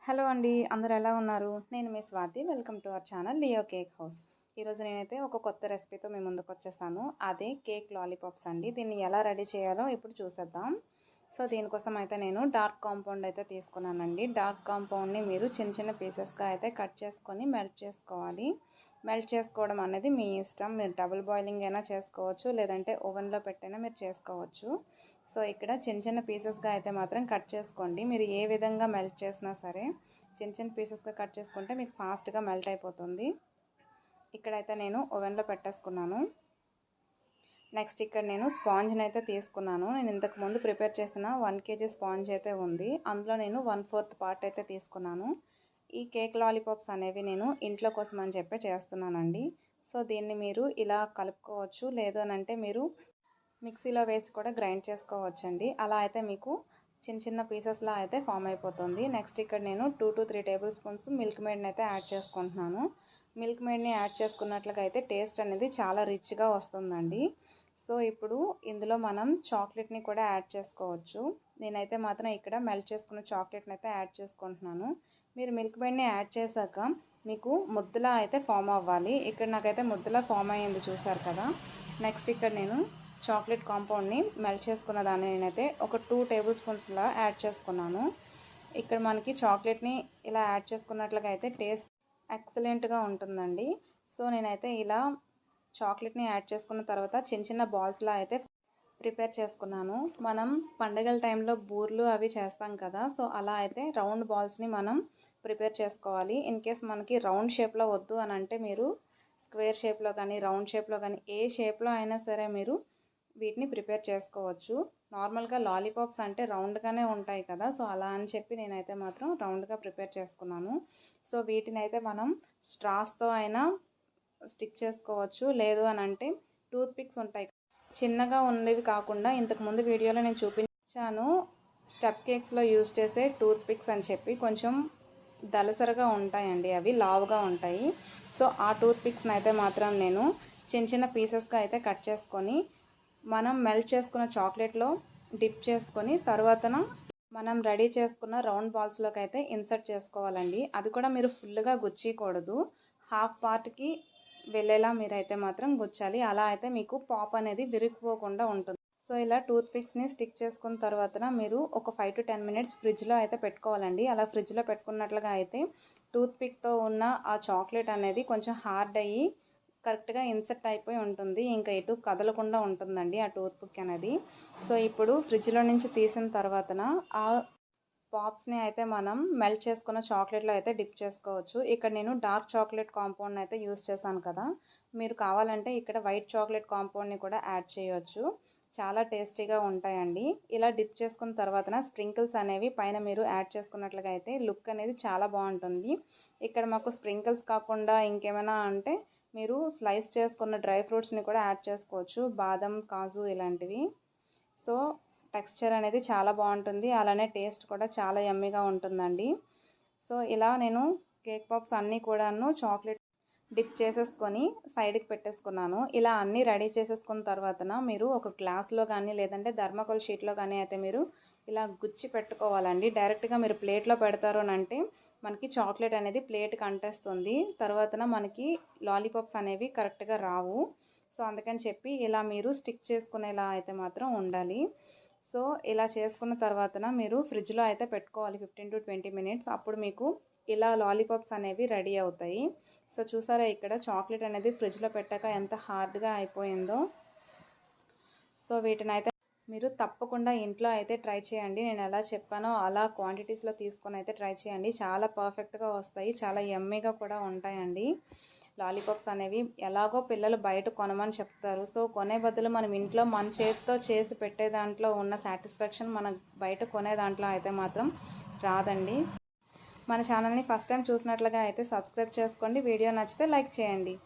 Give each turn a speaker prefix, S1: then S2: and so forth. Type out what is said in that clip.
S1: Hello అండి, అందరూ ఎలా ఉన్నారు? నేను మీ Swathi. Welcome to our channel Leo Cake House. ఈరోజు నేనైతే ఒక కొత్త రెసిపీతో మీ ముందుకు వచ్చేసాను. అదే కేక్ లాలీపాప్స్ అండి. దీన్ని ఎలా రెడీ చేయాలో ఇప్పుడు చూసేద్దాం. సో దీనికోసం అయితే నేను డార్క్ కాంపౌండ్ అయితే తీసుకున్నానండి. డార్క్ కాంపౌండ్ని మీరు చిన్న చిన్న పీసెస్గా అయితే కట్ చేసుకొని మెల్ట్ చేసుకోవాలి. మెల్ట్ చేసుకోవడం అనేది మీ ఇష్టం. మీరు డబుల్ బాయిలింగ్ అయినా చేసుకోవచ్చు, లేదంటే ఓవెన్లో పెట్టైనా మీరు చేసుకోవచ్చు. సో ఇక్కడ చిన్న చిన్న పీసెస్గా అయితే మాత్రం కట్ చేసుకోండి. మీరు ఏ విధంగా మెల్ట్ చేసినా సరే చిన్న చిన్న పీసెస్గా కట్ చేసుకుంటే మీకు ఫాస్ట్గా మెల్ట్ అయిపోతుంది. ఇక్కడైతే నేను ఓవెన్లో పెట్టేసుకున్నాను. నెక్స్ట్ ఇక్కడ నేను స్పాంజ్ని అయితే తీసుకున్నాను. నేను ఇంతకుముందు ప్రిపేర్ చేసిన 1 kg స్పాంజ్ అయితే ఉంది. అందులో నేను 1/4 పార్ట్ అయితే తీసుకున్నాను. ఈ కేక్ లాలీపాప్స్ అనేవి నేను ఇంట్లో కోసం అని చెప్పి చేస్తున్నానండి. సో దీన్ని మీరు ఇలా కలుపుకోవచ్చు, లేదు అని అంటే మీరు మిక్సీలో వేసి కూడా గ్రైండ్ చేసుకోవచ్చండి. అలా అయితే మీకు చిన్న చిన్న పీసెస్లా అయితే ఫామ్ అయిపోతుంది. నెక్స్ట్ ఇక్కడ నేను 2 to 3 టేబుల్ స్పూన్స్ మిల్క్ మేడ్ని అయితే యాడ్ చేసుకుంటున్నాను. మిల్క్ మేడ్ని యాడ్ చేసుకున్నట్లుగా అయితే టేస్ట్ అనేది చాలా రిచ్గా వస్తుందండి. సో ఇప్పుడు ఇందులో మనం చాక్లెట్ని కూడా యాడ్ చేసుకోవచ్చు. నేనైతే మాత్రం ఇక్కడ మెల్ట్ చేసుకున్న చాక్లెట్ని అయితే యాడ్ చేసుకుంటున్నాను. మీరు మిల్క్ మేడ్ని యాడ్ చేశాక మీకు ముద్దలా అయితే ఫామ్ అవ్వాలి. ఇక్కడ నాకైతే ముద్దలా ఫామ్ అయ్యింది, చూసారు కదా. నెక్స్ట్ ఇక్కడ నేను చాక్లెట్ కాంపౌండ్ని మెల్ట్ చేసుకున్న దాన్ని నేనైతే ఒక 2 టేబుల్ స్పూన్స్లా యాడ్ చేసుకున్నాను. ఇక్కడ మనకి చాక్లెట్ని ఇలా యాడ్ చేసుకున్నట్లుగా అయితే టేస్ట్ ఎక్సలెంట్గా ఉంటుందండి. సో నేనైతే ఇలా చాక్లెట్ని యాడ్ చేసుకున్న తర్వాత చిన్న చిన్న బాల్స్లా అయితే ప్రిపేర్ చేసుకున్నాను. మనం పండగల టైంలో బూర్లు అవి చేస్తాం కదా, సో అలా అయితే రౌండ్ బాల్స్ని మనం ప్రిపేర్ చేసుకోవాలి. ఇన్ కేస్ మనకి రౌండ్ షేప్లో వద్దు అని అంటే మీరు స్క్వేర్ షేప్లో కానీ రౌండ్ షేప్లో కానీ ఏ షేప్లో అయినా సరే మీరు వీటిని ప్రిపేర్ చేసుకోవచ్చు. నార్మల్గా లాలీపాప్స్ అంటే రౌండ్గానే ఉంటాయి కదా, సో అలా అని చెప్పి నేనైతే మాత్రం రౌండ్గా ప్రిపేర్ చేసుకున్నాను. సో వీటిని అయితే మనం స్ట్రాస్తో అయినా స్టిక్ చేసుకోవచ్చు, లేదు అని అంటే టూత్ పిక్స్ ఉంటాయి. చిన్నగా ఉండేవి కాకుండా ఇంతకుముందు వీడియోలో నేను చూపించాను స్టెప్ కేక్స్లో యూజ్ చేసే టూత్ పిక్స్ అని చెప్పి, కొంచెం దలసరగా ఉంటాయండి, అవి లావుగా ఉంటాయి. సో ఆ టూత్ పిక్స్ని అయితే మాత్రం నేను చిన్న చిన్న పీసెస్గా అయితే కట్ చేసుకొని మనం మెల్ట్ చేసుకున్న చాక్లెట్లో డిప్ చేసుకొని తర్వాతన మనం రెడీ చేసుకున్న రౌండ్ బాల్స్లోకి అయితే ఇన్సర్ట్ చేసుకోవాలండి. అది కూడా మీరు ఫుల్గా గుచ్చకూడదు, హాఫ్ పార్ట్కి వెళ్ళేలా మీరైతే మాత్రం గుచ్చాలి. అలా అయితే మీకు పాప్ అనేది విరిగిపోకుండా ఉంటుంది. సో ఇలా టూత్ పిక్స్ని స్టిక్ చేసుకున్న తర్వాతన మీరు ఒక 5 to 10 మినిట్స్ ఫ్రిడ్జ్లో అయితే పెట్టుకోవాలండి. అలా ఫ్రిడ్జ్లో పెట్టుకున్నట్లుగా అయితే టూత్ పిక్తో ఉన్న ఆ చాక్లెట్ అనేది కొంచెం హార్డ్ అయ్యి కరెక్ట్గా ఇన్సర్ట్ అయిపోయి ఉంటుంది. ఇంకా ఎటు కదలకుండా ఉంటుందండి ఆ టూత్ పిక్ అనేది. సో ఇప్పుడు ఫ్రిడ్జ్లో నుంచి తీసిన తర్వాతన ఆ పాప్స్ని అయితే మనం మెల్ట్ చేసుకున్న చాక్లెట్లో అయితే డిప్ చేసుకోవచ్చు. ఇక్కడ నేను డార్క్ చాక్లెట్ కాంపౌండ్ అయితే యూస్ చేశాను కదా, మీరు కావాలంటే ఇక్కడ వైట్ చాక్లెట్ కాంపౌండ్ని కూడా యాడ్ చేయవచ్చు. చాలా టేస్టీగా ఉంటాయండి. ఇలా డిప్ చేసుకున్న తర్వాతన స్ప్రింకిల్స్ అనేవి పైన మీరు యాడ్ చేసుకున్నట్లుగా అయితే లుక్ అనేది చాలా బాగుంటుంది. ఇక్కడ మాకు స్ప్రింకిల్స్ కాకుండా ఇంకేమైనా అంటే మీరు స్లైస్ చేసుకున్న డ్రై ఫ్రూట్స్ని కూడా యాడ్ చేసుకోవచ్చు, బాదం, కాజు ఇలాంటివి. సో టెక్స్చర్ అనేది చాలా బాగుంటుంది, అలానే టేస్ట్ కూడా చాలా యమ్మీగా ఉంటుందండి. సో ఇలా నేను కేక్ పాప్స్ అన్నీ కూడాను చాక్లెట్ డిప్ చేసేసుకొని సైడ్కి పెట్టేసుకున్నాను. ఇలా అన్నీ రెడీ చేసేసుకున్న తర్వాతన మీరు ఒక గ్లాస్లో కానీ లేదంటే థర్మాకోల్ షీట్లో కానీ అయితే మీరు ఇలా గుచ్చి పెట్టుకోవాలండి. డైరెక్ట్గా మీరు ప్లేట్లో పెడతారు అని అంటే మనకి చాక్లెట్ అనేది ప్లేట్కి అంటేస్తుంది, తర్వాతన మనకి లాలీపాప్స్ అనేవి కరెక్ట్గా రావు. సో అందుకని చెప్పి ఇలా మీరు స్టిక్ చేసుకునేలా అయితే మాత్రం ఉండాలి. సో ఇలా చేసుకున్న తర్వాతన మీరు ఫ్రిడ్జ్లో అయితే పెట్టుకోవాలి 15 to 20 మినిట్స్. అప్పుడు మీకు ఇలా లాలీపాప్స్ అనేవి రెడీ అవుతాయి. సో చూసారా ఇక్కడ చాక్లెట్ అనేది ఫ్రిడ్జ్లో పెట్టాక ఎంత హార్డ్గా అయిపోయిందో. సో వీటిని అయితే మీరు తప్పకుండా ఇంట్లో అయితే ట్రై చేయండి. నేను ఎలా చెప్పానో అలా క్వాంటిటీస్లో తీసుకొని అయితే ట్రై చేయండి. చాలా పర్ఫెక్ట్గా వస్తాయి, చాలా యమ్మీగా కూడా ఉంటాయండి. లాలీపాప్స్ అనేవి ఎలాగో పిల్లలు బయట కొనమని చెప్తారు. సో కొనే బదులు మనం ఇంట్లో మన చేతితో చేసి పెట్టే దాంట్లో ఉన్న సాటిస్ఫాక్షన్ మనం బయట కొనే దాంట్లో అయితే మాత్రం రాదండి. మన ఛానల్ని ఫస్ట్ టైం చూసినట్లుగా అయితే సబ్స్క్రైబ్ చేసుకోండి. వీడియో నచ్చితే లైక్ చేయండి.